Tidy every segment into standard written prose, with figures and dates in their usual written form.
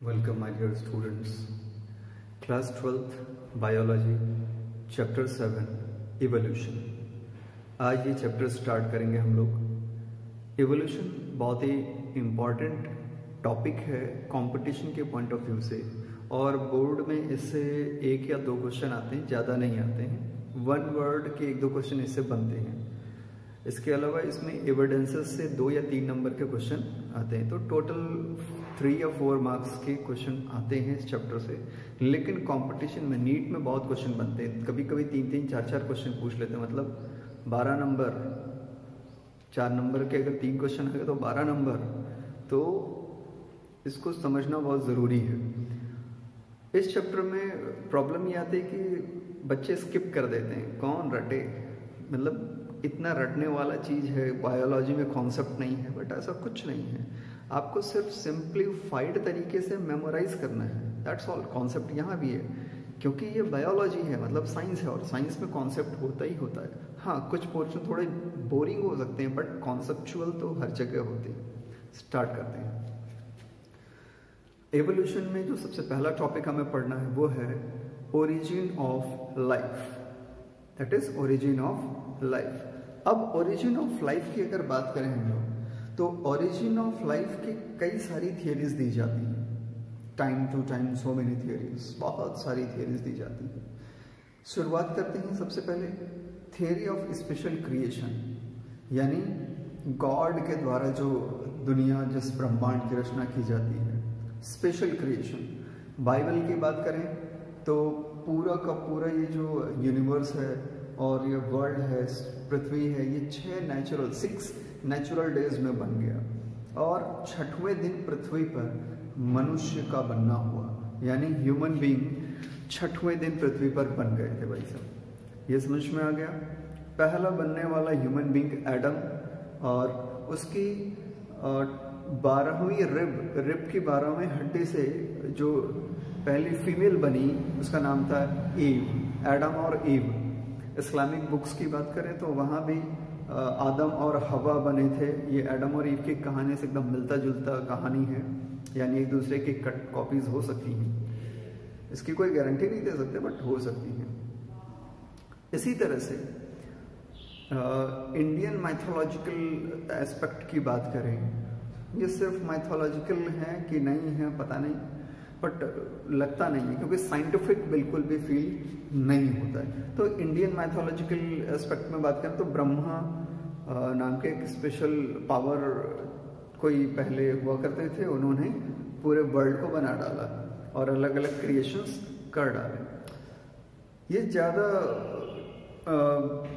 Welcome my dear students. Class 12th Biology Chapter 7 Evolution. आज ये chapter start करेंगे हम लोग। एवोल्यूशन बहुत ही इम्पॉर्टेंट टॉपिक है कंपटीशन के पॉइंट ऑफ व्यू से, और बोर्ड में इससे एक या दो क्वेश्चन आते हैं, ज़्यादा नहीं आते हैं। वन वर्ड के एक दो क्वेश्चन इससे बनते हैं। इसके अलावा इसमें एविडेंसेस से 2 या 3 नंबर के क्वेश्चन आते हैं, तो टोटल 3 या 4 मार्क्स के क्वेश्चन आते हैं इस चैप्टर से। लेकिन कंपटीशन में नीट में बहुत क्वेश्चन बनते हैं, कभी कभी 3-3, 4-4 क्वेश्चन पूछ लेते हैं। मतलब 12 नंबर, 4 नंबर के अगर 3 क्वेश्चन है तो 12 नंबर, तो इसको समझना बहुत ज़रूरी है। इस चैप्टर में प्रॉब्लम ये आती है कि बच्चे स्किप कर देते हैं। कौन रटे, मतलब इतना रटने वाला चीज़ है, बायोलॉजी में कॉन्सेप्ट नहीं है, बट ऐसा कुछ नहीं है। आपको सिर्फ सिंप्लीफाइड तरीके से मेमोराइज करना है, दैट्स ऑल। कॉन्सेप्ट यहाँ भी है, क्योंकि ये बायोलॉजी है, मतलब साइंस है, और साइंस में कॉन्सेप्ट होता ही होता है। हाँ, कुछ पोर्शन थोड़े बोरिंग हो सकते हैं, बट कॉन्सेप्चुअल तो हर जगह होते हैं। स्टार्ट करते हैं। एवोल्यूशन में जो सबसे पहला टॉपिक हमें पढ़ना है वो है origin of life, that is origin of life. अब ओरिजिन ऑफ लाइफ की अगर बात करें हम लोग, तो ओरिजिन ऑफ लाइफ की कई सारी थियरीज दी जाती हैं। Time to time so many theories, बहुत सारी थियरीज दी जाती हैं। शुरुआत करते हैं सबसे पहले थियरी ऑफ स्पेशल क्रिएशन, यानी गॉड के द्वारा जो दुनिया, जिस ब्रह्मांड की रचना की जाती है, स्पेशल क्रिएशन। बाइबल की बात करें तो पूरा का पूरा ये जो यूनिवर्स है और ये वर्ल्ड है, पृथ्वी है, ये 6 नेचुरल डेज में बन गया, और 6वें दिन पृथ्वी पर मनुष्य का बनना हुआ, यानी ह्यूमन बीइंग 6वें दिन पृथ्वी पर बन गए थे। भाई साहब, ये समझ में आ गया। पहला बनने वाला ह्यूमन बीइंग एडम, और उसकी 12वीं रिब की 12वीं हड्डी से जो पहली फीमेल बनी, उसका नाम था ईव, एडम और ईव। इस्लामिक बुक्स की बात करें तो वहाँ भी आदम और हवा बने थे। ये एडम और ईव की कहानी से एकदम मिलता जुलता कहानी है, यानी एक दूसरे की कट कॉपीज हो सकती हैं। इसकी कोई गारंटी नहीं दे सकते, बट हो सकती हैं। इसी तरह से इंडियन माइथोलॉजिकल एस्पेक्ट की बात करें, ये सिर्फ माइथोलॉजिकल है कि नहीं है पता नहीं, बट लगता नहीं है, क्योंकि साइंटिफिक बिल्कुल भी फील नहीं होता है। तो इंडियन माइथोलॉजिकल एस्पेक्ट में बात करें तो ब्रह्मा नाम के एक स्पेशल पावर कोई पहले हुआ करते थे, उन्होंने पूरे वर्ल्ड को बना डाला और अलग अलग क्रिएशंस कर डाले। ये ज़्यादा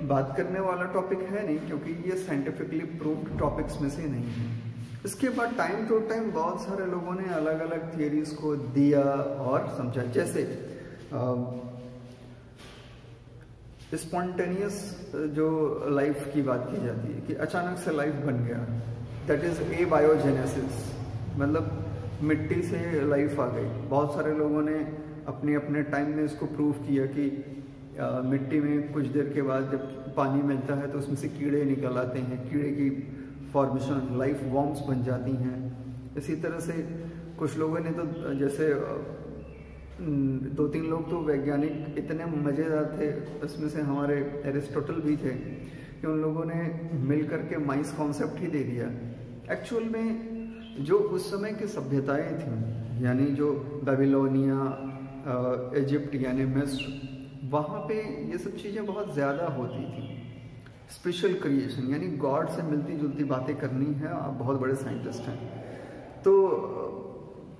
बात करने वाला टॉपिक है नहीं, क्योंकि ये साइंटिफिकली प्रूव्ड टॉपिक्स में से नहीं है। इसके बाद टाइम टू टाइम बहुत सारे लोगों ने अलग अलग थियरीज को दिया और समझा। जैसे स्पॉन्टेनियस जो लाइफ की बात की जाती है कि अचानक से लाइफ बन गया, दैट इज एबायोजेनेसिस, मतलब मिट्टी से लाइफ आ गई। बहुत सारे लोगों ने अपने अपने टाइम में इसको प्रूव किया कि मिट्टी में कुछ देर के बाद जब पानी मिलता है तो उसमें से कीड़े निकल आते हैं, कीड़े की फॉर्मेशन, लाइफ वॉर्म्स बन जाती हैं। इसी तरह से कुछ लोगों ने तो, जैसे 2-3 लोग तो वैज्ञानिक इतने मज़ेदार थे, इसमें से हमारे एरिस्टोटल भी थे, कि उन लोगों ने मिल करके माइस कॉन्सेप्ट ही दे दिया। एक्चुअल में जो उस समय की सभ्यताएं थीं, यानी जो बेबीलोनिया, इजिप्ट यानी मिस्र, वहाँ पे ये सब चीज़ें बहुत ज़्यादा होती थी। स्पेशल क्रिएशन यानी गॉड से मिलती जुलती बातें करनी है। आप बहुत बड़े साइंटिस्ट हैं, तो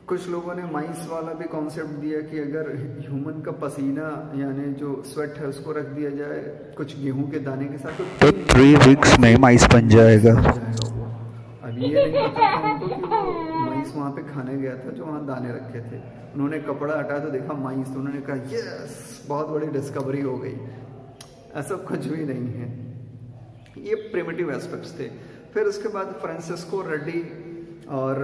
कुछ लोगों ने माइस वाला भी कॉन्सेप्ट दिया कि अगर ह्यूमन का पसीना यानी जो स्वेट है उसको रख दिया जाए कुछ गेहूं के दाने के साथ, तो 3 वीक्स में माइस बन जाएगा। अब ये नहीं पता था उनको कि वो माइस वहाँ पे खाने गया था जो वहाँ दाने रखे थे। उन्होंने कपड़ा हटाया तो देखा माइस, तो उन्होंने कहा यस, बहुत बड़ी डिस्कवरी हो गई। ऐसा कुछ भी नहीं है। ये प्रिमिटिव एस्पेक्ट्स थे। फिर उसके बाद फ्रांसिस्को रेड्डी और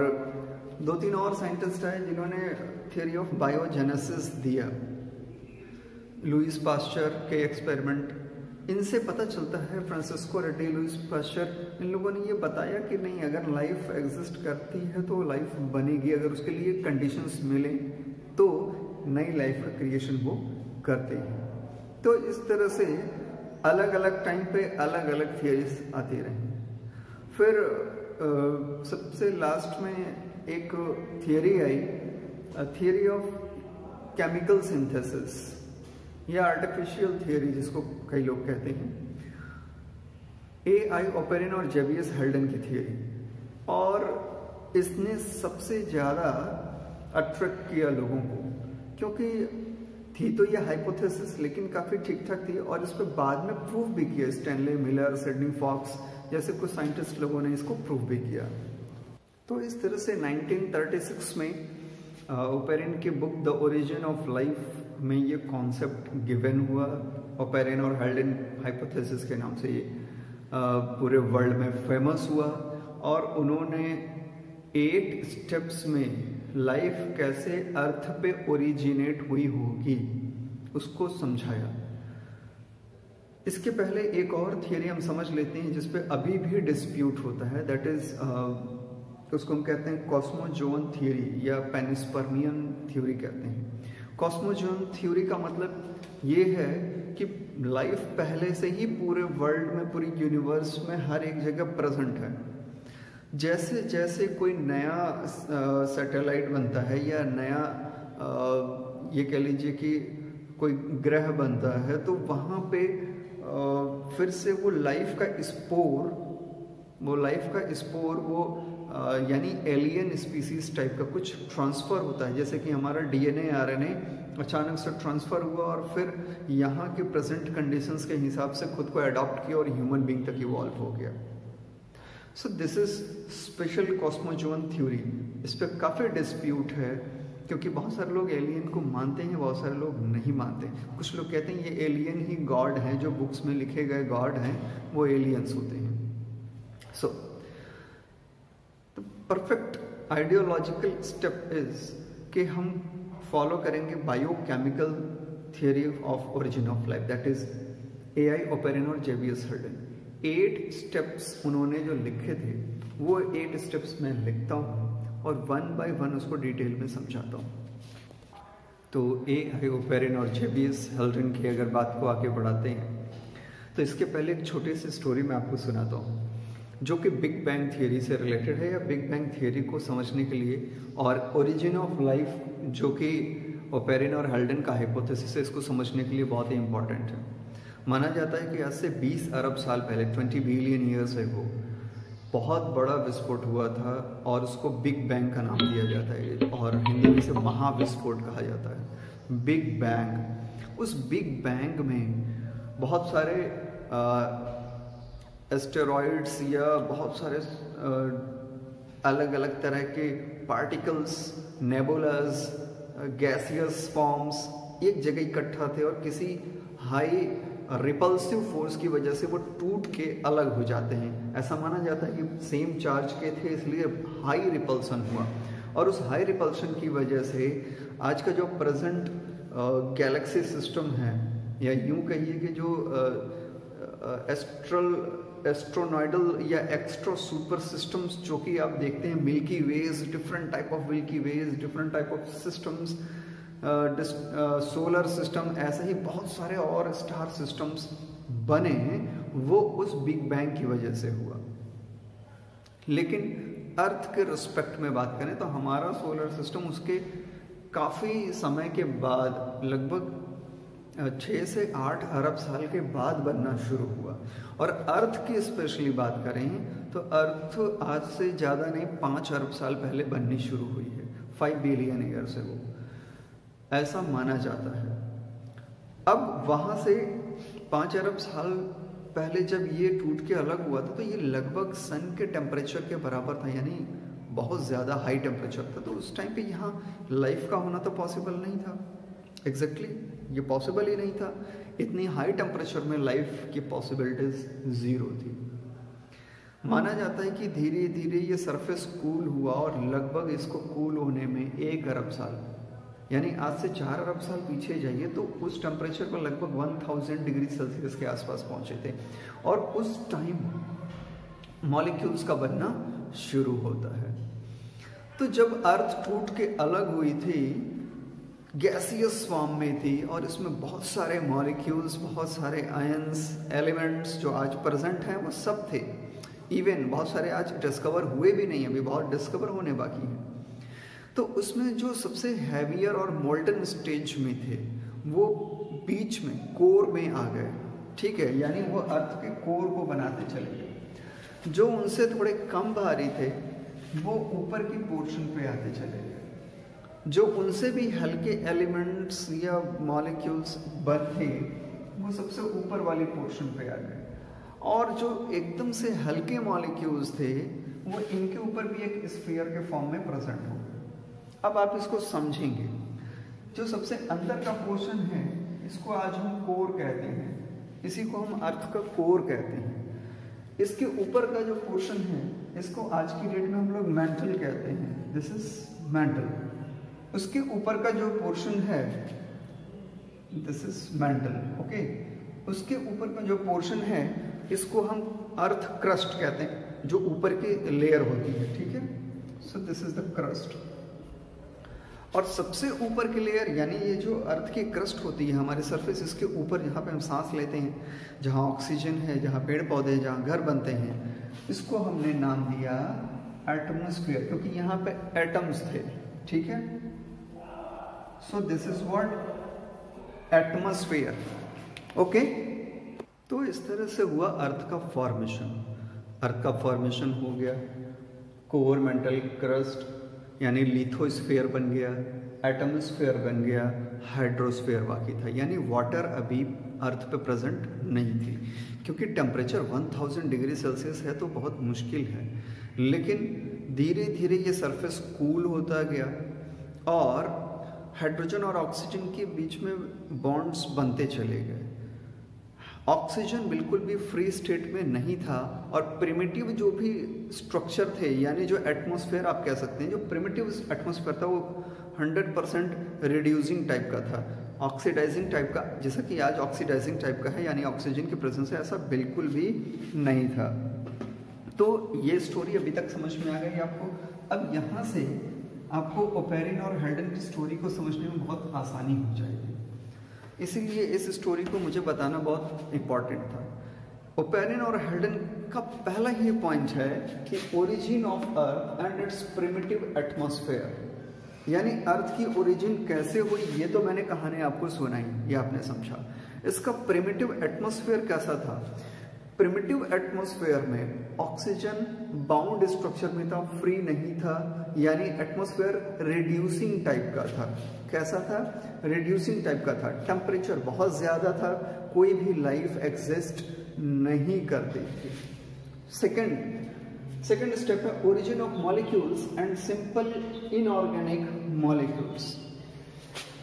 2-3 और साइंटिस्ट आए जिन्होंने थियरी ऑफ बायोजेनेसिस दिया। लुइस पास्चर के एक्सपेरिमेंट इनसे पता चलता है, फ्रांसिस्को रेड्डी, लुइस पाश्चर, इन लोगों ने ये बताया कि नहीं, अगर लाइफ एग्जिस्ट करती है तो लाइफ बनेगी, अगर उसके लिए कंडीशंस मिले तो नई लाइफ का क्रिएशन वो करते हैं। तो इस तरह से अलग अलग टाइम पे अलग अलग थियरीज आती रही। फिर सबसे लास्ट में एक theory I, theory of chemical synthesis या आर्टिफिशियल थियरी जिसको कई लोग कहते हैं, A.I. ओपेरिन और जेबियस हेल्डन की थियरी। और इसने सबसे ज़्यादा अट्रैक्ट किया लोगों को, क्योंकि थी तो ये हाइपोथेसिस लेकिन काफ़ी ठीक ठाक थी, और इस पर बाद में प्रूव भी किया। स्टैनले मिलर, सिडनी फॉक्स जैसे कुछ साइंटिस्ट लोगों ने इसको प्रूव भी किया। तो इस तरह से 1936 में ओपेरिन की book the origin of life में ये कॉन्सेप्ट गिवन हुआ। ओपेरिन और हेल्डन हाइपोथेसिस के नाम से ये पूरे वर्ल्ड में फेमस हुआ, और उन्होंने 8 स्टेप्स में लाइफ कैसे अर्थ पे ओरिजिनेट हुई होगी उसको समझाया। इसके पहले एक और थियरी हम समझ लेते हैं जिसपे अभी भी डिस्प्यूट होता है, दैट इज उसको हम कहते हैं कॉस्मोजोन थ्योरी या पेनिस्पर्मियन थ्योरी कहते हैं। कॉस्मोजोन थ्योरी का मतलब ये है कि लाइफ पहले से ही पूरे वर्ल्ड में, पूरी यूनिवर्स में हर एक जगह प्रेजेंट है। जैसे जैसे कोई नया सैटेलाइट बनता है या नया ये कह लीजिए कि कोई ग्रह बनता है, तो वहाँ पे फिर से वो लाइफ का स्पोर यानी एलियन स्पीसीज टाइप का कुछ ट्रांसफ़र होता है। जैसे कि हमारा DNA RNA अचानक से ट्रांसफ़र हुआ और फिर यहाँ के प्रेजेंट कंडीशंस के हिसाब से खुद को अडॉप्ट किया और ह्यूमन बीइंग तक इवॉल्व हो गया। So this is special cosmozoic theory. इस पर काफ़ी डिस्प्यूट है, क्योंकि बहुत सारे लोग एलियन को मानते हैं, बहुत सारे लोग नहीं मानते। कुछ लोग कहते हैं ये एलियन ही गॉड हैं, जो बुक्स में लिखे गए गॉड हैं वो एलियंस होते हैं। So perfect ideological step is कि हम फॉलो करेंगे biochemical theory of origin of life, that is A.I. Oparin और जेबियस हेल्डन। 8 स्टेप्स उन्होंने जो लिखे थे वो 8 स्टेप्स मैं लिखता हूँ और 1 बाय 1 उसको डिटेल में समझाता हूँ। तो A.I. ओपेरिन और जेबियस हेल्डन की अगर बात को आगे बढ़ाते हैं तो इसके पहले एक छोटी सी स्टोरी मैं आपको सुनाता हूँ जो कि बिग बैंग थियरी से रिलेटेड है, या बिग बैंग थियरी को समझने के लिए और ओरिजिन ऑफ लाइफ जो कि ओपेरिन और हेल्डन का हाइपोथेसिस है, इसको समझने के लिए बहुत ही इंपॉर्टेंट है। माना जाता है कि आज से 20 अरब साल पहले 20 बिलियन ईयर्स एगो बहुत बड़ा विस्फोट हुआ था और उसको बिग बैंग का नाम दिया जाता है, और हिंदी में इसे महाविस्फोट कहा जाता है। बिग बैंग, उस बिग बैंग में बहुत सारे एस्टेरॉइड्स या बहुत सारे अलग अलग तरह के पार्टिकल्स, नेबुलास, गैसियस फॉर्म्स एक जगह इकट्ठा थे और किसी हाई रिपल्सिव फोर्स की वजह से वो टूट के अलग हो जाते हैं। ऐसा माना जाता है कि सेम चार्ज के थे, इसलिए हाई रिपल्सन हुआ, और उस हाई रिपल्सन की वजह से आज का जो प्रेजेंट गैलेक्सी सिस्टम है, या यूं कहिए कि जो एस्ट्रोनॉइडल या एक्स्ट्रा सुपर सिस्टम्स जो कि आप देखते हैं, milky ways, different type of milky ways, different type of systems, solar system, ऐसे ही बहुत सारे और स्टार सिस्टम्स बने हैं, वो उस बिग बैंग की वजह से हुआ। लेकिन अर्थ के रिस्पेक्ट में बात करें तो हमारा सोलर सिस्टम उसके काफ़ी समय के बाद, लगभग 6 से 8 अरब साल के बाद बनना शुरू हुआ। और अर्थ की स्पेशली बात करें तो अर्थ आज से ज़्यादा नहीं 5 अरब साल पहले बननी शुरू हुई है, 5 बिलियन ईयर से वो, ऐसा माना जाता है। अब वहाँ से 5 अरब साल पहले जब ये टूट के अलग हुआ था तो ये लगभग सन के टेम्परेचर के बराबर था, यानी बहुत ज़्यादा हाई टेम्परेचर था। तो उस टाइम पे यहाँ लाइफ का होना तो पॉसिबल नहीं था, एग्जैक्टली ये पॉसिबल ही नहीं था। इतनी हाई टेम्परेचर में लाइफ की पॉसिबिलिटीज 0 थी। माना जाता है कि धीरे धीरे ये सरफेस कूल हुआ और लगभग इसको कूल होने में 1 अरब साल यानी आज से 4 अरब साल पीछे जाइए तो उस टेम्परेचर पर लगभग 1000 डिग्री सेल्सियस के आसपास पहुंचे थे, और उस टाइम मॉलिक्यूल्स का बनना शुरू होता है। तो जब अर्थ टूट के अलग हुई थी, गैसियस फॉर्म में थी, और इसमें बहुत सारे मॉलिक्यूल्स, बहुत सारे आयंस, एलिमेंट्स जो आज प्रेजेंट हैं वो सब थे। इवन बहुत सारे आज डिस्कवर हुए भी नहीं, अभी बहुत डिस्कवर होने बाकी हैं। तो उसमें जो सबसे हैवियर और मोल्टन स्टेज में थे वो बीच में कोर में आ गए, ठीक है, यानी वो अर्थ के कोर को बनाते चले गए। जो उनसे थोड़े कम भारी थे वो ऊपर की पोर्शन पे आते चले गए। जो उनसे भी हल्के एलिमेंट्स या मॉलिक्यूल्स थे वो सबसे ऊपर वाली पोर्शन पे आ गए, और जो एकदम से हल्के मॉलिक्यूल्स थे वो इनके ऊपर भी एक स्फीयर के फॉर्म में प्रेजेंट हो गए। अब आप इसको समझेंगे, जो सबसे अंदर का पोर्शन है इसको आज हम कोर कहते हैं, इसी को हम अर्थ का कोर कहते हैं। इसके ऊपर का जो पोर्शन है इसको आज की डेट में हम लोग मैंटल कहते हैं, दिस इज मैंटल। उसके ऊपर का जो पोर्शन है दिस इज मैंटल, ओके। उसके ऊपर का जो पोर्शन है इसको हम अर्थ क्रस्ट कहते हैं, जो ऊपर की लेयर होती है, ठीक है। सो दिस इज द क्रस्ट। और सबसे ऊपर की लेयर यानी ये जो अर्थ की क्रस्ट होती है हमारे सरफेस, इसके ऊपर जहाँ पे हम सांस लेते हैं, जहाँ ऑक्सीजन है, जहाँ पेड़ पौधे हैं, जहाँ घर बनते हैं, इसको हमने नाम दिया एटमॉस्फेयर, क्योंकि यहाँ पे एटम्स थे, ठीक है। सो this is what atmosphere, okay. तो इस तरह से हुआ अर्थ का फॉर्मेशन। अर्थ का फॉर्मेशन हो गया, कोर, मेंटल, क्रस्ट यानी लिथोस्फीयर बन गया, एटमॉस्फेयर बन गया, हाइड्रोस्फीयर बाकी था। यानी वाटर अभी अर्थ पे प्रेजेंट नहीं थी, क्योंकि टेम्परेचर 1000 डिग्री सेल्सियस है तो बहुत मुश्किल है। लेकिन धीरे धीरे ये सरफेस कूल होता गया और हाइड्रोजन और ऑक्सीजन के बीच में बॉन्ड्स बनते चले गए। ऑक्सीजन बिल्कुल भी फ्री स्टेट में नहीं था, और प्रिमिटिव जो भी स्ट्रक्चर थे, यानी जो एटमॉस्फेयर आप कह सकते हैं, जो प्रिमिटिव एटमॉस्फेयर था वो 100% रिड्यूसिंग टाइप का था, ऑक्सीडाइजिंग टाइप का, जैसा कि आज ऑक्सीडाइजिंग टाइप का है, यानी ऑक्सीजन की प्रेजेंस है, ऐसा बिल्कुल भी नहीं था। तो ये स्टोरी अभी तक समझ में आ गई आपको। अब यहाँ से आपको ओपेरिन और हेल्डन की स्टोरी को समझने में बहुत आसानी हो जाएगी, इसीलिए इस स्टोरी को मुझे बताना बहुत इम्पॉर्टेंट था। ओपेरिन और हेल्डन का पहला ही पॉइंट है कि origin of earth and it's primitive atmosphere, यानी अर्थ की ओरिजिन कैसे हुई ये तो मैंने कहानी आपको सुनाई, ये आपने समझा। इसका प्रिमिटिव एटमॉस्फेयर कैसा था? प्रिमिटिव एटमॉस्फेयर में ऑक्सीजन बाउंड स्ट्रक्चर में था, फ्री नहीं था, यानी एटमॉस्फेयर रिड्यूसिंग टाइप का था। कैसा था? रिड्यूसिंग टाइप का था। टेम्परेचर बहुत ज्यादा था, कोई भी लाइफ एग्जिस्ट नहीं करती थी। सेकेंड स्टेप है origin of molecules and simple inorganic molecules.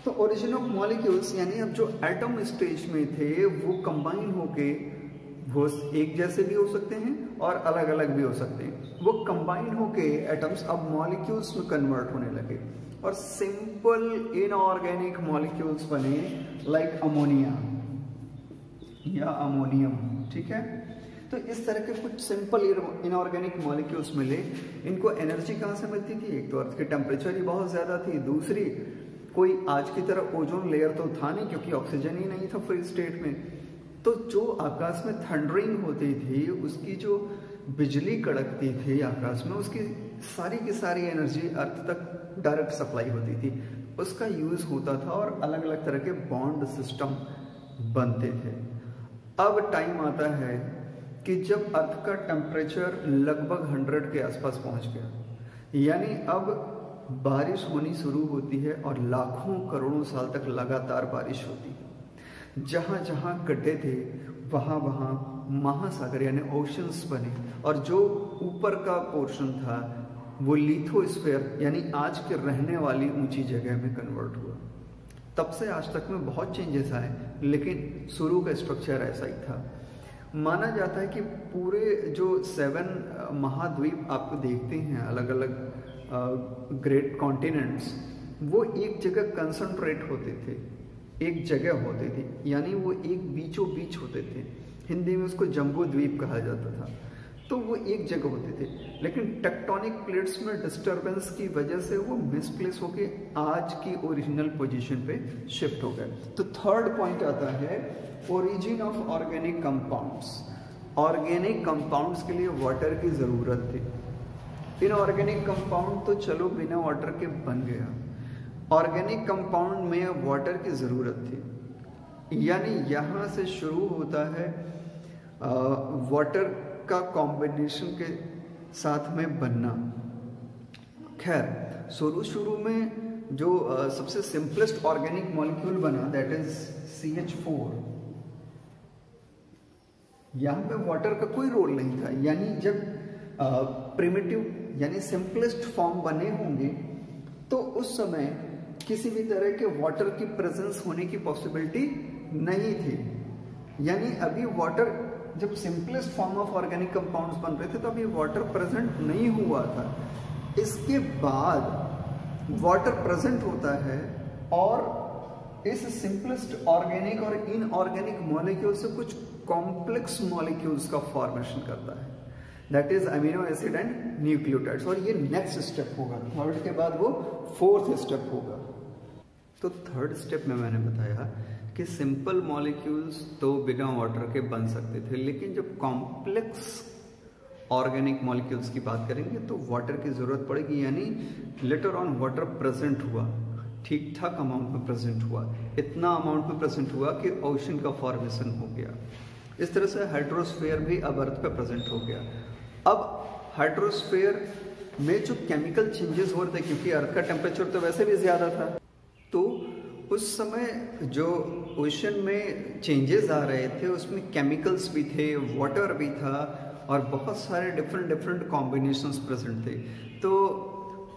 तो ओरिजिन ऑफ मॉलिक्यूल्स यानी अब जो एटम स्टेज में थे वो कंबाइन होके वो एक जैसे भी हो सकते हैं और अलग अलग भी हो सकते हैं। वो कंबाइन होके एटम्स अब मॉलिक्यूल्स में कन्वर्ट होने लगे और सिंपल इनऑर्गेनिक मॉलिक्यूल्स बने, लाइक अमोनिया या अमोनियम, ठीक है। तो इस तरह के कुछ सिंपल इनऑर्गेनिक मॉलिक्यूल्स मिले। इनको एनर्जी कहाँ से मिलती थी? एक तो अर्थ की टेम्परेचर ही बहुत ज्यादा थी, दूसरी कोई आज की तरह ओजोन लेयर तो था नहीं क्योंकि ऑक्सीजन ही नहीं था फ्री स्टेट में। तो जो आकाश में थंडरिंग होती थी, उसकी जो बिजली कड़कती थी आकाश में, उसकी सारी की सारी एनर्जी अर्थ तक डायरेक्ट सप्लाई होती थी, उसका यूज होता था और अलग अलग तरह के बॉन्ड सिस्टम बनते थे। अब टाइम आता है कि जब अर्थ का टेम्परेचर लगभग 100 के आसपास पहुंच गया, यानी अब बारिश होनी शुरू होती है और लाखों करोड़ों साल तक लगातार बारिश होती है। जहाँ जहाँ गड्ढे थे वहाँ वहाँ महासागर यानी ओशंस बने और जो ऊपर का पोर्शन था वो लिथोस्फीयर यानी आज के रहने वाली ऊंची जगह में कन्वर्ट हुआ। तब से आज तक में बहुत चेंजेस आए, लेकिन शुरू का स्ट्रक्चर ऐसा ही था। माना जाता है कि पूरे जो 7 महाद्वीप आपको देखते हैं, अलग अलग ग्रेट कॉन्टिनेंट्स, वो एक जगह कंसंट्रेट होते थे, एक जगह होते थे, यानी वो एक बीचों बीच होते थे। हिंदी में उसको जम्बू द्वीप कहा जाता था। तो वो एक जगह होते थे, लेकिन टेक्टोनिक प्लेट्स में डिस्टरबेंस की वजह से वो मिसप्लेस होके आज की ओरिजिनल पोजीशन पे शिफ्ट हो गए। तो थर्ड पॉइंट आता है origin of organic compounds. Organic compounds के लिए वाटर की ज़रूरत थी। इनऑर्गेनिक कंपाउंड तो चलो बिना वाटर के बन गया, ऑर्गेनिक कंपाउंड में वाटर की ज़रूरत थी। यानी यहाँ से शुरू होता है वाटर का कॉम्बिनेशन के साथ में बनना। खैर शुरू में जो सबसे सिंपलेस्ट ऑर्गेनिक मॉलिक्यूल बना दैट इज CH4। यहाँ पे वाटर का कोई रोल नहीं था। यानी जब प्रिमिटिव यानी सिंपलेस्ट फॉर्म बने होंगे तो उस समय किसी भी तरह के वाटर की प्रेजेंस होने की पॉसिबिलिटी नहीं थी। यानी अभी वाटर जब simplest form of organic compounds बन रहे थे तो अभी वाटर प्रेजेंट नहीं हुआ था। इसके बाद वाटर प्रेजेंट होता है और इस सिंपलेस्ट ऑर्गेनिक और इनऑर्गेनिक मॉलिक्यूल से कुछ कॉम्प्लेक्स मॉलिक्यूल्स का फॉर्मेशन करता है, that is amino acid and nucleotides. और ये नेक्स्ट स्टेप होगा, थर्ड के बाद वो फोर्थ स्टेप होगा। तो थर्ड स्टेप में मैंने बताया कि सिंपल मॉलिक्यूल्स तो बिना वाटर के बन सकते थे, लेकिन जब कॉम्प्लेक्स ऑर्गेनिक मॉलिक्यूल्स की बात करेंगे तो वाटर की जरूरत पड़ेगी। यानी लेटर ऑन वाटर प्रेजेंट हुआ, ठीक ठाक अमाउंट में प्रेजेंट हुआ, इतना अमाउंट में प्रेजेंट हुआ कि ओशन का फॉर्मेशन हो गया। इस तरह से हाइड्रोस्फीयर भी अब अर्थ पे प्रेजेंट हो गया। अब हाइड्रोस्फीयर में जो केमिकल चेंजेस हो रहे थे, क्योंकि अर्थ का टेम्परेचर तो वैसे भी ज़्यादा था, तो उस समय जो ओशन में चेंजेस आ रहे थे उसमें केमिकल्स भी थे, वाटर भी था और बहुत सारे डिफरेंट कॉम्बिनेशंस प्रेजेंट थे। तो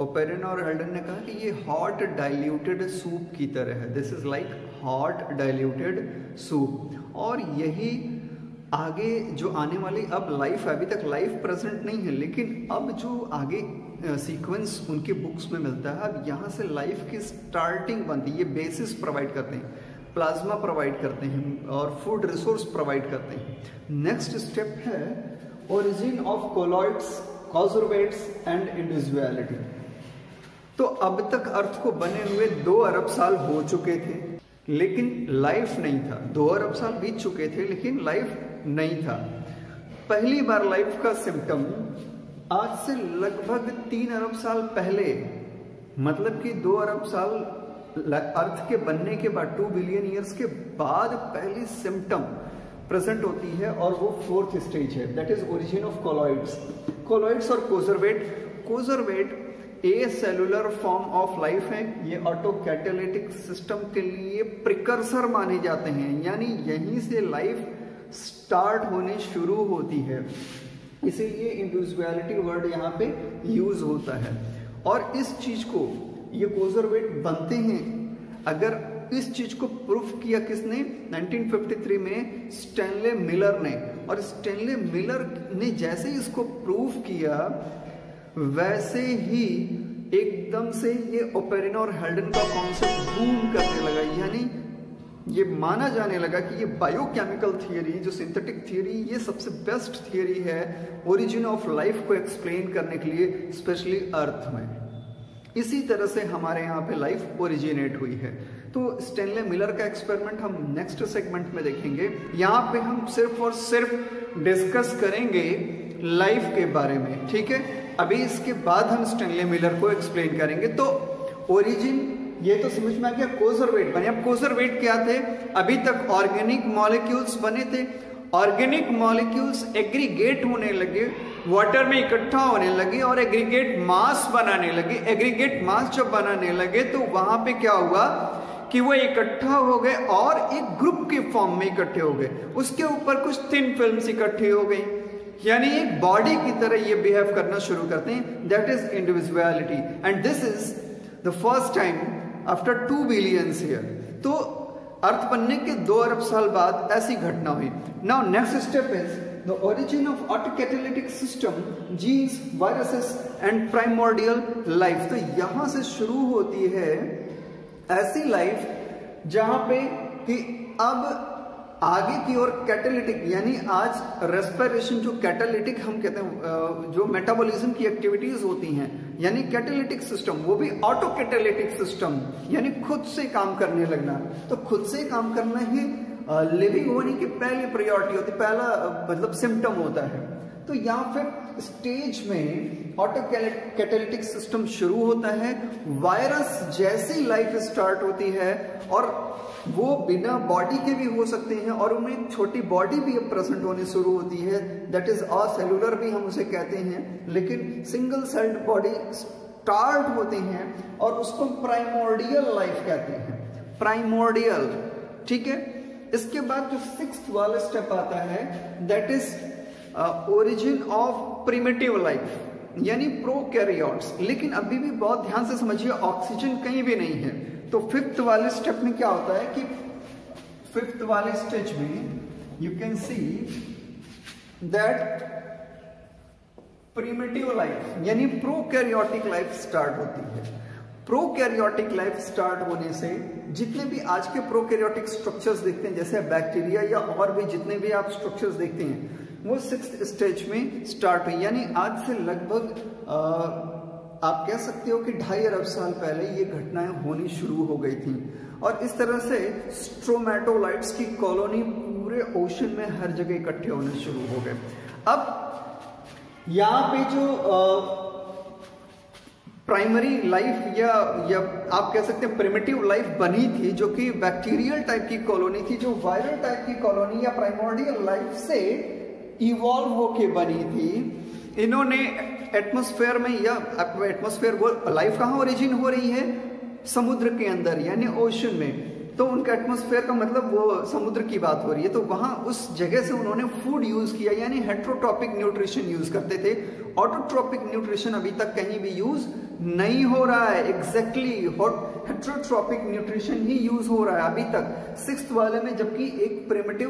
ओपेरन और हेल्डन ने कहा कि ये हॉट डाइल्यूटेड सूप की तरह है, this is like hot diluted soup. और यही आगे जो आने वाली अब लाइफ है, अभी तक लाइफ प्रेजेंट नहीं है, लेकिन अब जो आगे सीक्वेंस उनके बुक्स में मिलता है, अब यहाँ से लाइफ की स्टार्टिंग बनती है। ये बेसिस प्रोवाइड करते हैं, प्लाज्मा प्रोवाइड करते हैं और फूड रिसोर्स प्रोवाइड करते हैं। नेक्स्ट स्टेप है origin of colloids, coacervates and individuality. तो अब तक अर्थ को बने हुए 2 अरब साल हो चुके थे, लेकिन लाइफ नहीं था। 2 अरब साल बीत चुके थे लेकिन लाइफ नहीं था। पहली बार लाइफ का सिम्टम आज से लगभग 3 अरब साल पहले, मतलब कि 2 अरब साल अर्थ के बनने के बाद 2 बिलियन ईयर्स के बाद पहली सिम्टम प्रेजेंट होती है और वो फोर्थ स्टेज है, that is origin of colloids. Colloids और कोजरवेट ए सेलुलर फॉर्म ऑफ लाइफ है। ये ऑटो कैटालिटिक सिस्टम के लिए प्रिकर्सर माने जाते हैं, यानी यहीं से लाइफ स्टार्ट होने शुरू होती है। इसीलिए इंडिविजुअलिटी वर्ड यहाँ पे यूज होता है। और इस चीज को ये कोजरवेट बनते हैं, अगर इस चीज को प्रूफ किया किसने? 1953 में स्टैनले मिलर ने। और स्टैनले मिलर ने जैसे इसको प्रूफ किया वैसे ही एकदम से ये ओपेरन और हेल्डन का कॉन्सेप्ट बूम करने लगा। यानी ये माना जाने लगा कि ये बायोकेमिकल थियरी, जो सिंथेटिक थियरी, ये सबसे बेस्ट थियरी है ओरिजिन ऑफ लाइफ को एक्सप्लेन करने के लिए, स्पेशली अर्थ में। इसी तरह से हमारे यहाँ पे लाइफ ओरिजिनेट हुई है। तो स्टैनले मिलर का एक्सपेरिमेंट हम नेक्स्ट सेगमेंट में देखेंगे। यहाँ पे हम सिर्फ और सिर्फ डिस्कस करेंगे लाइफ के बारे में, ठीक है। अभी इसके बाद हम स्टैनले मिलर को एक्सप्लेन करेंगे। तो ओरिजिन ये तो समझ में आ गया, कोजरवेट बने। अब कोजरवेट क्या थे? अभी तक ऑर्गेनिक मॉलिक्यूल्स बने थे। ऑर्गेनिक मॉलिक्यूल्स एग्रीगेट होने लगे, वाटर में इकट्ठा होने लगे और एग्रीगेट मास बनाने लगे। एग्रीगेट मास जब बनाने लगे तो वहां पे क्या हुआ कि वो इकट्ठा हो गए और एक ग्रुप के फॉर्म में इकट्ठे हो गए। उसके ऊपर कुछ थिन फिल्म्स इकट्ठी हो गई, यानी एक बॉडी की तरह ये बिहेव करना शुरू करते हैं। That is individuality and this is the first time after 2 billion year. तो अर्थ बनने के 2 अरब साल बाद ऐसी घटना हुई। Now next step is the origin of autocatalytic system, genes, viruses and primordial life. तो यहां से शुरू होती है ऐसी लाइफ जहां पे कि अब आगे की ओर कैटालिटिक, यानी आज रेस्पिरेशन जो कैटालिटिक हम कहते हैं, जो मेटाबॉलिज्म की एक्टिविटीज होती हैं, यानी कैटालिटिक सिस्टम, वो भी ऑटो कैटालिटिक सिस्टम, यानी खुद से काम करने लगना। तो खुद से काम करना ही लिविंग होने की पहली प्रायोरिटी होती है, पहला मतलब सिम्टम होता है। तो यहाँ फिर स्टेज में ऑटो कैटालिटिक सिस्टम शुरू होता है। वायरस जैसी लाइफ स्टार्ट होती है, और वो बिना बॉडी के भी हो सकते हैं, और उनमें छोटी बॉडी भी प्रेजेंट होने शुरू होती है, दैट इज असेलुलर भी हम उसे कहते हैं, लेकिन सिंगल सेल्ड बॉडी स्टार्ट होते हैं, और उसको प्राइमोर्डियल लाइफ कहते हैं, प्राइमोर्डियल। ठीक है, इसके बाद जो 6th वाला स्टेप आता है, that is origin of primitive life, यानी प्रोकैरियोट्स। लेकिन अभी भी बहुत ध्यान से समझिए, ऑक्सीजन कहीं भी नहीं है। तो 5th वाले स्टेप में क्या होता है कि 5th वाले स्टेज में you can see that primitive life यानी प्रोकैरियोटिक लाइफ स्टार्ट होती है। प्रोकैरियोटिक लाइफ स्टार्ट होने से जितने भी आज के प्रोकैरियोटिक स्ट्रक्चर्स देखते हैं, जैसे बैक्टीरिया या और भी जितने भी आप स्ट्रक्चर्स देखते हैं, वो 6th स्टेज में स्टार्ट हुई। यानी आज से लगभग आप कह सकते हो कि 2.5 अरब साल पहले ये घटनाएं होनी शुरू हो गई थी, और इस तरह से स्ट्रोमेटोलाइट्स की कॉलोनी पूरे ओशन में हर जगह इकट्ठे होने शुरू हो गए। अब यहाँ पे जो प्राइमरी लाइफ या आप कह सकते हैं प्रिमिटिव लाइफ बनी थी, जो कि बैक्टीरियल टाइप की कॉलोनी थी, जो वायरल टाइप की कॉलोनी या प्राइमोर्डियल लाइफ से इवॉल्व होके बनी थी। इन्होंने एटमॉस्फेयर में, या एटमॉस्फेयर, वो लाइफ कहाँ ओरिजिन हो रही है? समुद्र के अंदर, यानी ओशन में। तो उनका एटमॉस्फेयर का मतलब वो समुद्र की बात हो रही है। तो वहां उस जगह से उन्होंने फूड यूज किया, यानी हेट्रोट्रॉपिक न्यूट्रिशन यूज करते थे। ऑटोट्रॉपिक न्यूट्रिशन अभी तक कहीं भी यूज नहीं हो रहा है। एग्जैक्टली हेट्रोट्रॉपिक न्यूट्रिशन ही यूज हो रहा है अभी तक 6th वाले में, जबकि एक प्रिमिटिव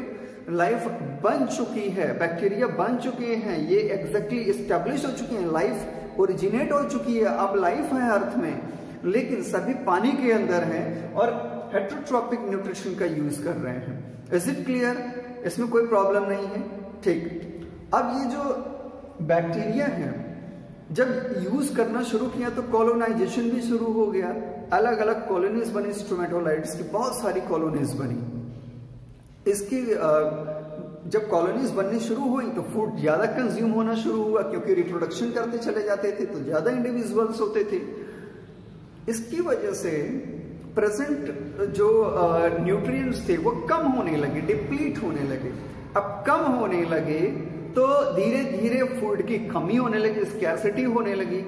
लाइफ बन चुकी है, बैक्टीरिया बन चुके हैं, ये एग्जैक्टली एस्टेब्लिश हो चुके हैं, लाइफ ओरिजिनेट हो चुकी है, अब लाइफ है अर्थ में, लेकिन सभी पानी के अंदर हैं और हेट्रोट्रॉपिक न्यूट्रिशन का यूज कर रहे हैं। Is it clear? इसमें कोई प्रॉब्लम नहीं है। ठीक, अब ये जो बैक्टीरिया है जब यूज करना शुरू किया तो कॉलोनाइजेशन भी शुरू हो गया, अलग अलग कॉलोनीज बनी, स्ट्रोमेटोलाइट्स की बहुत सारी कॉलोनीज बनी। इसकी जब कॉलोनीज बननी शुरू हुई तो फूड ज्यादा कंज्यूम होना शुरू हुआ, क्योंकि रिप्रोडक्शन करते चले जाते थे तो ज्यादा इंडिविजुअल्स होते थे। इसकी वजह से प्रेजेंट जो न्यूट्रिएंट्स थे वो कम होने लगे, डिप्लीट होने लगे। अब कम होने लगे तो धीरे धीरे फूड की कमी होने लगी, स्कैर्सिटी होने लगी।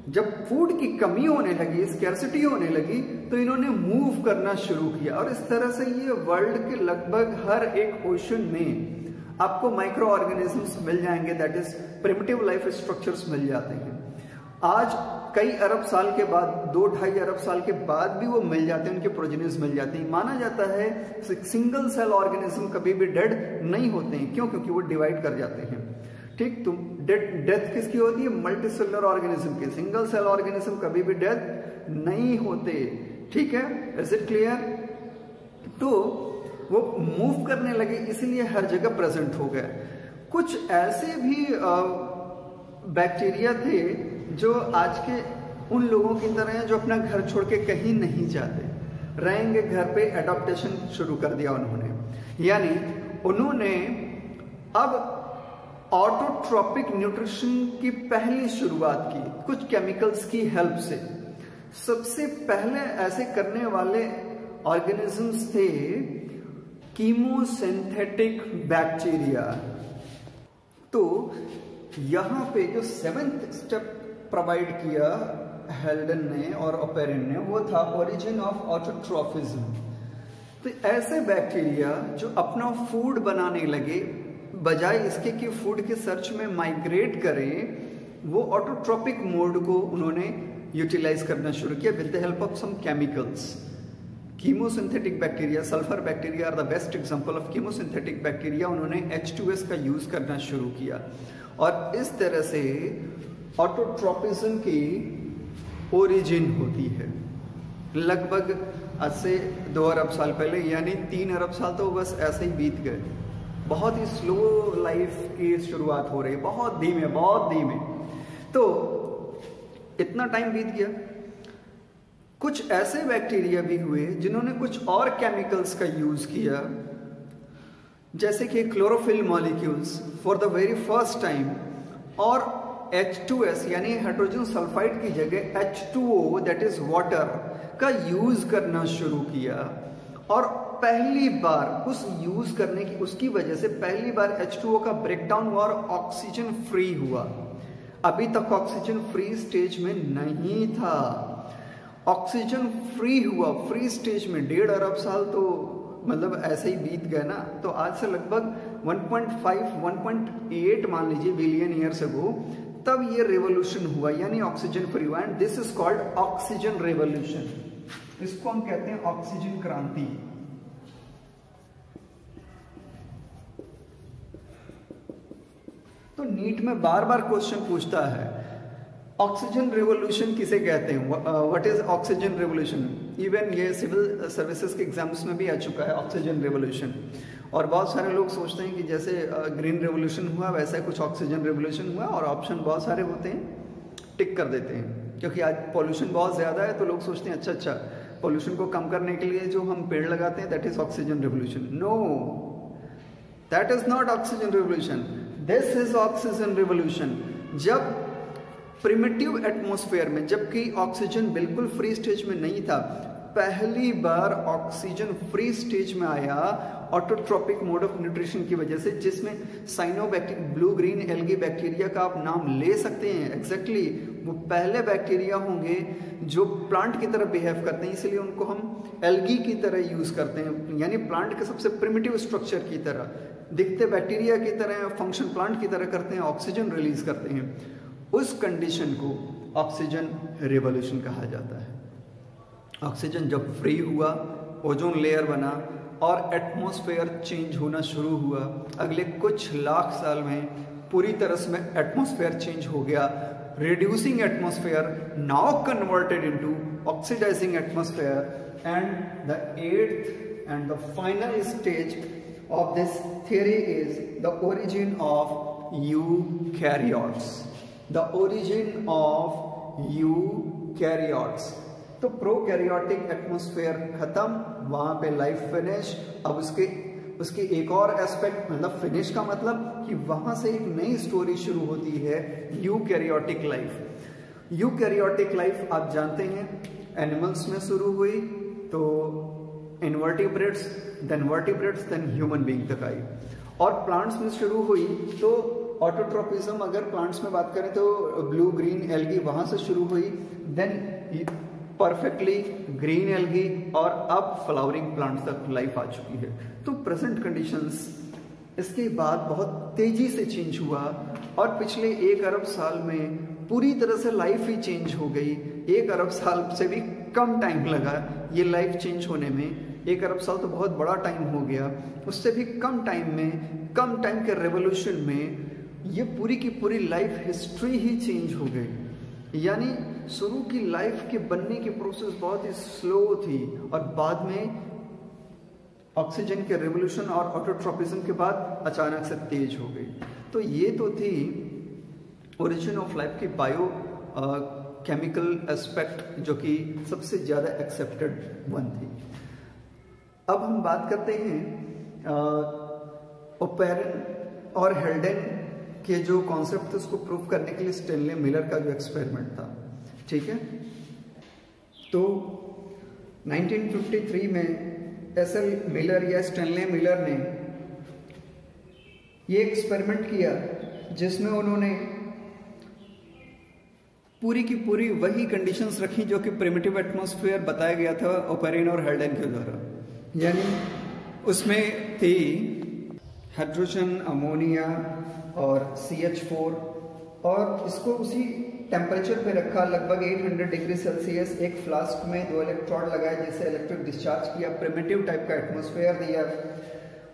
जब फूड की कमी होने लगी, स्कैर्सिटी होने लगी, तो इन्होंने मूव करना शुरू किया, और इस तरह से ये वर्ल्ड के लगभग हर एक ओशन में आपको माइक्रो ऑर्गेनिजम्स मिल जाएंगे, that is primitive life structures मिल जाते हैं। आज कई अरब साल के बाद, 2-2.5 अरब साल के बाद भी वो मिल जाते हैं, उनके प्रोजेनिस मिल जाते हैं। माना जाता है सिंगल सेल ऑर्गेनिज्म कभी भी डेड नहीं होते हैं। क्यों? क्योंकि वो डिवाइड कर जाते हैं। ठीक, तो डेथ किसकी होती है? मल्टीसेलुलर ऑर्गेनिज्म की। सिंगल सेल ऑर्गेनिज्म कभी भी डेथ नहीं होते। ठीक है, इज इट क्लियर? तो वो मूव करने लगे, इसलिए हर जगह प्रेजेंट हो गए। कुछ ऐसे भी बैक्टीरिया थे जो आज के उन लोगों की तरह हैं जो अपना घर छोड़ के कहीं नहीं जाते, रहेंगे घर पे। एडॉप्टेशन शुरू कर दिया उन्होंने, यानी उन्होंने अब ऑटोट्रॉपिक न्यूट्रिशन की पहली शुरुआत की, कुछ केमिकल्स की हेल्प से। सबसे पहले ऐसे करने वाले ऑर्गेनिजम्स थे कीमोसिंथेटिक बैक्टीरिया। तो यहां पे जो 7th स्टेप प्रोवाइड किया हेल्डन ने और ओपेरिन ने, वो था ओरिजिन ऑफ ऑटोट्रॉफिज्म। तो ऐसे बैक्टीरिया जो अपना फूड बनाने लगे, बजाय इसके कि फूड के सर्च में माइग्रेट करें, वो ऑटोट्रॉपिक मोड को उन्होंने यूटिलाइज करना शुरू किया with the help of some chemicals. Chemosynthetic bacteria, sulphur bacteria are the best example of chemosynthetic bacteria. उन्होंने H2S का यूज करना शुरू किया और इस तरह से ऑटोट्रोपिज्म की ओरिजिन होती है। लगभग आज से 2 अरब साल पहले, यानी 3 अरब साल तो बस ऐसे ही बीत गए। बहुत ही स्लो लाइफ की शुरुआत हो रही है, बहुत धीमे। तो इतना टाइम बीत गया। कुछ ऐसे बैक्टीरिया भी हुए जिन्होंने कुछ और केमिकल्स का यूज किया, जैसे कि chlorophyll molecules for the very first time, और H2S यानी हाइड्रोजन सल्फाइड की जगह H2O दैट इज वाटर का यूज करना शुरू किया। और पहली बार उस यूज करने की उसकी वजह से पहली बार H2O का ब्रेकडाउन हुआ और ऑक्सीजन फ्री हुआ। अभी तक ऑक्सीजन फ्री स्टेज में नहीं था। ऑक्सीजन फ्री हुआ फ्री स्टेज में 1.5 अरब साल तो मतलब ऐसे ही बीत गए ना। तो आज से लगभग 1.8 मान लीजिए बिलियन ईयर्स अगो तब ये रेवोल्यूशन हुआ, यानी ऑक्सीजन फ्री हुआ। And this is called oxygen revolution. इसको हम कहते हैं ऑक्सीजन क्रांति। तो नीट में बार बार क्वेश्चन पूछता है ऑक्सीजन रेवोल्यूशन किसे कहते हैं, what is oxygen revolution. Even ये सिविल सर्विसेज के एग्जाम्स में भी आ चुका है ऑक्सीजन रेवोल्यूशन। और बहुत सारे लोग सोचते हैं कि जैसे ग्रीन रेवोल्यूशन हुआ वैसा कुछ ऑक्सीजन रेवोल्यूशन हुआ, और ऑप्शन बहुत सारे होते हैं, टिक कर देते हैं। क्योंकि आज पॉल्यूशन बहुत ज़्यादा है तो लोग सोचते हैं अच्छा पॉल्यूशन को कम करने के लिए जो हम पेड़ लगाते हैं that is oxygen revolution. No, that is not oxygen revolution, this is oxygen revolution. जब प्रिमिटिव एटमॉस्फेयर में, जबकि ऑक्सीजन बिल्कुल फ्री स्टेज में नहीं था, पहली बार ऑक्सीजन फ्री स्टेज में आया ऑटोट्रोपिक मोड ऑफ न्यूट्रिशन की वजह से, जिसमें cyanobacteria, blue green algae bacteria का आप नाम ले सकते हैं। एग्जैक्टली वो पहले बैक्टीरिया होंगे जो प्लांट की तरह बिहेव करते हैं, इसलिए उनको हम एल्गी की तरह यूज करते हैं, यानी प्लांट के सबसे प्रिमिटिव स्ट्रक्चर की तरह दिखते बैक्टीरिया की तरह, फंक्शन प्लांट की तरह करते हैं, ऑक्सीजन रिलीज करते हैं। उस कंडीशन को ऑक्सीजन रेवोल्यूशन कहा जाता है। ऑक्सीजन जब फ्री हुआ, ओजोन लेयर बना और एटमॉस्फेयर चेंज होना शुरू हुआ। अगले कुछ लाख साल में पूरी तरह से एटमॉस्फेयर चेंज हो गया। Reducing atmosphere now converted into oxidising atmosphere. And the 8th and the final stage of this theory is the origin of eukaryotes. The origin of eukaryotes. तो प्रोकैरियोटिक एटमॉस्फेयर खत्म, वहां पे लाइफ फिनिश। अब उसके एक और एस्पेक्ट, मतलब finish का मतलब कि वहां से एक नई स्टोरी शुरू होती है, यूकैरियोटिक लाइफ। यूकैरियोटिक लाइफ आप जानते हैं एनिमल्स में शुरू हुई, तो invertebrates, then vertebrates, then human being तक आई। और प्लांट्स में शुरू हुई तो ऑटोट्रोपिज्म, अगर प्लांट्स में बात करें तो ब्लू ग्रीन एल्गी वहां से शुरू हुई, देन परफेक्टली ग्रीन एल्गी, और अब फ्लावरिंग प्लांट्स तक लाइफ आ चुकी है। तो प्रेजेंट कंडीशंस इसके बाद बहुत तेजी से चेंज हुआ, और पिछले 1 अरब साल में पूरी तरह से लाइफ ही चेंज हो गई। 1 अरब साल से भी कम टाइम लगा ये लाइफ चेंज होने में। 1 अरब साल तो बहुत बड़ा टाइम हो गया, उससे भी कम टाइम में, कम टाइम के रेवोल्यूशन में ये पूरी की पूरी लाइफ हिस्ट्री ही चेंज हो गई। यानी शुरू की लाइफ के बनने की प्रोसेस बहुत ही स्लो थी, और बाद में ऑक्सीजन के रेवोल्यूशन और ऑटोट्रोपिज्म के बाद अचानक से तेज हो गई। तो ये तो थी ओरिजिन ऑफ लाइफ की बायो केमिकल एस्पेक्ट, जो कि सबसे ज़्यादा एक्सेप्टेड वन थी। अब हम बात करते हैं ओपेरन और हेल्डेन के जो कॉन्सेप्ट थे उसको प्रूव करने के लिए स्टेनले मिलर का जो एक्सपेरिमेंट था, ठीक है। तो 1953 में एसएल मिलर या स्टेनले मिलर ने ये एक्सपेरिमेंट किया, जिसमें उन्होंने पूरी की पूरी वही कंडीशंस रखी जो कि प्रिमिटिव एटमॉस्फेयर बताया गया था ओपेरिन और हेल्डेन के द्वारा। यानी उसमें थी हाइड्रोजन, अमोनिया और CH4, और इसको उसी टेम्परेचर पे रखा लगभग 800 डिग्री सेल्सियस, एक फ्लास्क में 2 इलेक्ट्रोड लगाए जिसे इलेक्ट्रिक डिस्चार्ज किया, प्रिमिटिव टाइप का एटमॉस्फेयर दिया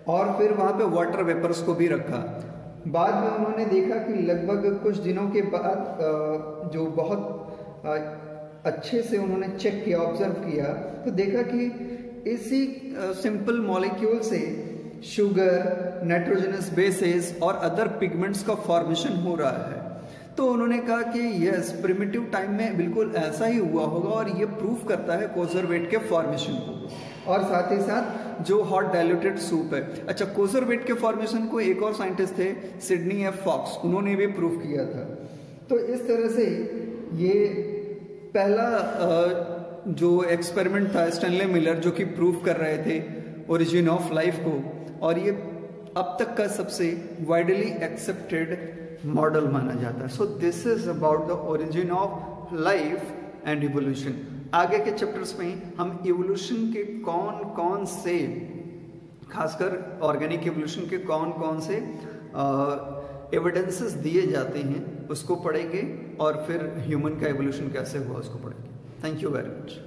और फिर वहाँ पे वाटर वेपर्स को भी रखा। बाद में उन्होंने देखा कि लगभग कुछ दिनों के बाद जो बहुत अच्छे से उन्होंने चेक किया, ऑब्जर्व किया, तो देखा कि इसी सिंपल मॉलिक्यूल से शुगर, नाइट्रोजनस बेसेस और अदर पिगमेंट्स का फॉर्मेशन हो रहा है। तो उन्होंने कहा कि यस, प्रिमिटिव टाइम में बिल्कुल ऐसा ही हुआ होगा और ये प्रूफ करता है कोजरवेट के फॉर्मेशन को। और साथ ही साथ जो हॉट डाइल्यूटेड सूप है, अच्छा, कोजरवेट के फॉर्मेशन को एक और साइंटिस्ट थे सिडनी एफ फॉक्स, उन्होंने भी प्रूफ किया था। तो इस तरह से ये पहला जो एक्सपेरिमेंट था स्टैनले मिलर जो कि प्रूफ कर रहे थे ओरिजिन ऑफ लाइफ को, और ये अब तक का सबसे वाइडली एक्सेप्टेड मॉडल माना जाता है। सो this is about the origin of life and evolution. आगे के चैप्टर्स में हम इवोल्यूशन के कौन कौन से, खासकर ऑर्गेनिक इवोल्यूशन के कौन कौन से एविडेंसेस दिए जाते हैं उसको पढ़ेंगे और फिर ह्यूमन का इवोल्यूशन कैसे हुआ उसको पढ़ेंगे। Thank you very much.